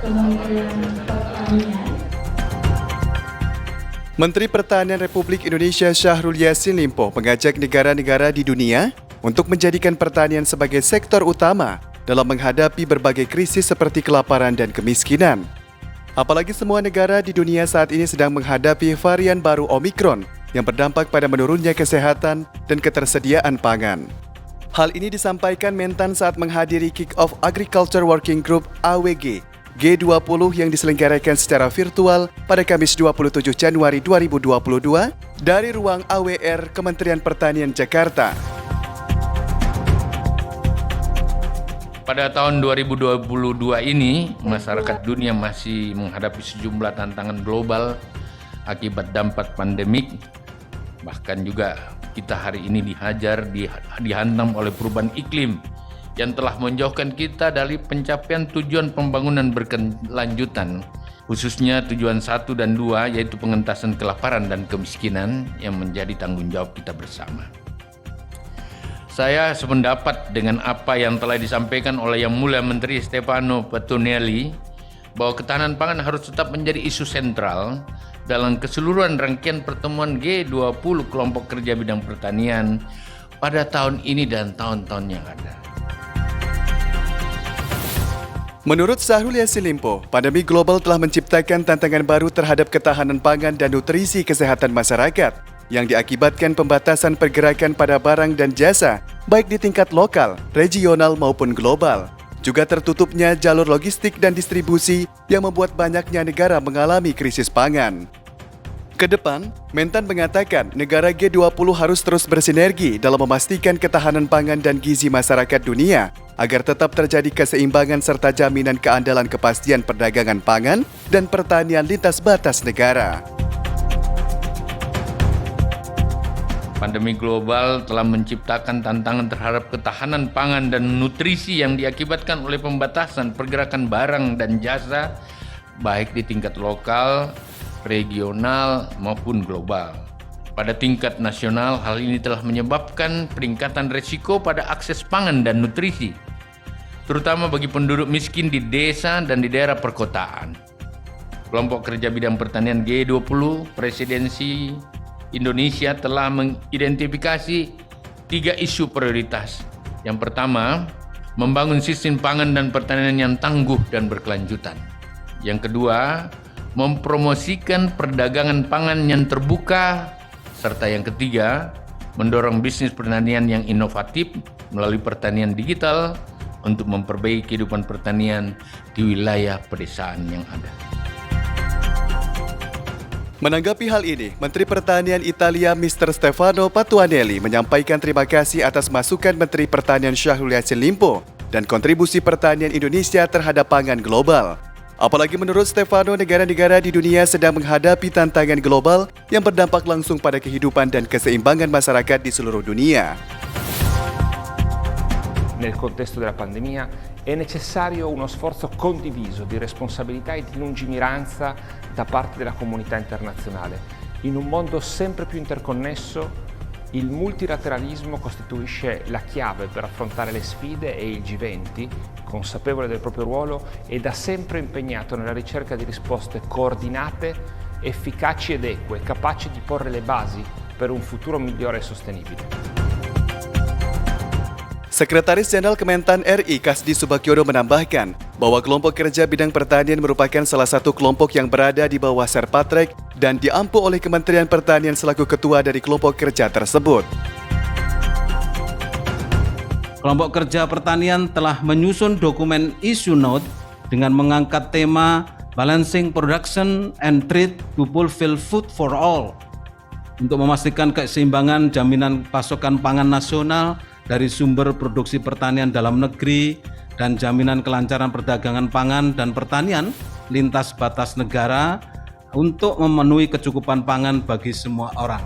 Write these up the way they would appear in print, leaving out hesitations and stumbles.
Kementerian Pertanian. Menteri Pertanian Republik Indonesia Syahrul Yassin Limpo mengajak negara-negara di dunia untuk menjadikan pertanian sebagai sektor utama dalam menghadapi berbagai krisis seperti kelaparan dan kemiskinan. Apalagi semua negara di dunia saat ini sedang menghadapi varian baru Omikron yang berdampak pada menurunnya kesehatan dan ketersediaan pangan. Hal ini disampaikan Mentan saat menghadiri Kick-Off Agriculture Working Group AWG G20 yang diselenggarakan secara virtual pada Kamis 27 Januari 2022 dari ruang AWR Kementerian Pertanian Jakarta. Pada tahun 2022 ini, masyarakat dunia masih menghadapi sejumlah tantangan global akibat dampak pandemik. Bahkan juga kita hari ini dihantam oleh perubahan iklim yang telah menjauhkan kita dari pencapaian tujuan pembangunan berkelanjutan, khususnya tujuan 1 dan 2, yaitu pengentasan kelaparan dan kemiskinan yang menjadi tanggung jawab kita bersama. Saya sependapat dengan apa yang telah disampaikan oleh Yang Mulia Menteri Stefano Patuanelli bahwa ketahanan pangan harus tetap menjadi isu sentral dalam keseluruhan rangkaian pertemuan G20 kelompok kerja bidang pertanian pada tahun ini dan tahun-tahun yang ada. Menurut Syahrul Yassin Limpo, pandemi global telah menciptakan tantangan baru terhadap ketahanan pangan dan nutrisi kesehatan masyarakat yang diakibatkan pembatasan pergerakan pada barang dan jasa, baik di tingkat lokal, regional maupun global. Juga tertutupnya jalur logistik dan distribusi yang membuat banyaknya negara mengalami krisis pangan. Kedepan, Mentan mengatakan negara G20 harus terus bersinergi dalam memastikan ketahanan pangan dan gizi masyarakat dunia agar tetap terjadi keseimbangan serta jaminan keandalan kepastian perdagangan pangan dan pertanian lintas batas negara. Pandemi global telah menciptakan tantangan terhadap ketahanan pangan dan nutrisi yang diakibatkan oleh pembatasan pergerakan barang dan jasa baik di tingkat lokal, regional maupun global. Pada tingkat nasional, hal ini telah menyebabkan peningkatan risiko pada akses pangan dan nutrisi, terutama bagi penduduk miskin di desa dan di daerah perkotaan. Kelompok kerja bidang pertanian G20 Presidensi Indonesia telah mengidentifikasi 3 isu prioritas. Yang pertama, membangun sistem pangan dan pertanian yang tangguh dan berkelanjutan. Yang kedua, mempromosikan perdagangan pangan yang terbuka. Serta yang ketiga, mendorong bisnis pertanian yang inovatif melalui pertanian digital untuk memperbaiki kehidupan pertanian di wilayah pedesaan yang ada. Menanggapi hal ini, Menteri Pertanian Italia Mr. Stefano Patuanelli menyampaikan terima kasih atas masukan Menteri Pertanian Syahrul Yassin Limpo dan kontribusi pertanian Indonesia terhadap pangan global. Apalagi menurut Stefano, negara-negara di dunia sedang menghadapi tantangan global yang berdampak langsung pada kehidupan dan keseimbangan masyarakat di seluruh dunia. Nel contesto della pandemia è necessario uno sforzo condiviso di responsabilità e di lungimiranza da parte della comunità internazionale. In un mondo sempre più interconnesso, il multilateralismo costituisce la chiave per affrontare le sfide e il G20, consapevole del proprio ruolo, è da sempre impegnato nella ricerca di risposte coordinate, efficaci ed eque, capaci di porre le basi per un futuro migliore e sostenibile. Sekretaris Jenderal Kementan RI Kasdi Subagiono menambahkan bahwa kelompok kerja bidang pertanian merupakan salah satu kelompok yang berada di bawah Serpatrek dan diampu oleh Kementerian Pertanian selaku ketua dari kelompok kerja tersebut. Kelompok kerja pertanian telah menyusun dokumen issue note dengan mengangkat tema Balancing Production and Trade to Fulfill Food for All untuk memastikan keseimbangan jaminan pasokan pangan nasional dari sumber produksi pertanian dalam negeri dan jaminan kelancaran perdagangan pangan dan pertanian lintas batas negara untuk memenuhi kecukupan pangan bagi semua orang.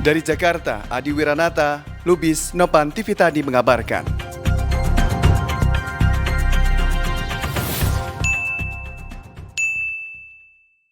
Dari Jakarta, Adi Wiranata, Lubis Nopan TV Tadi mengabarkan.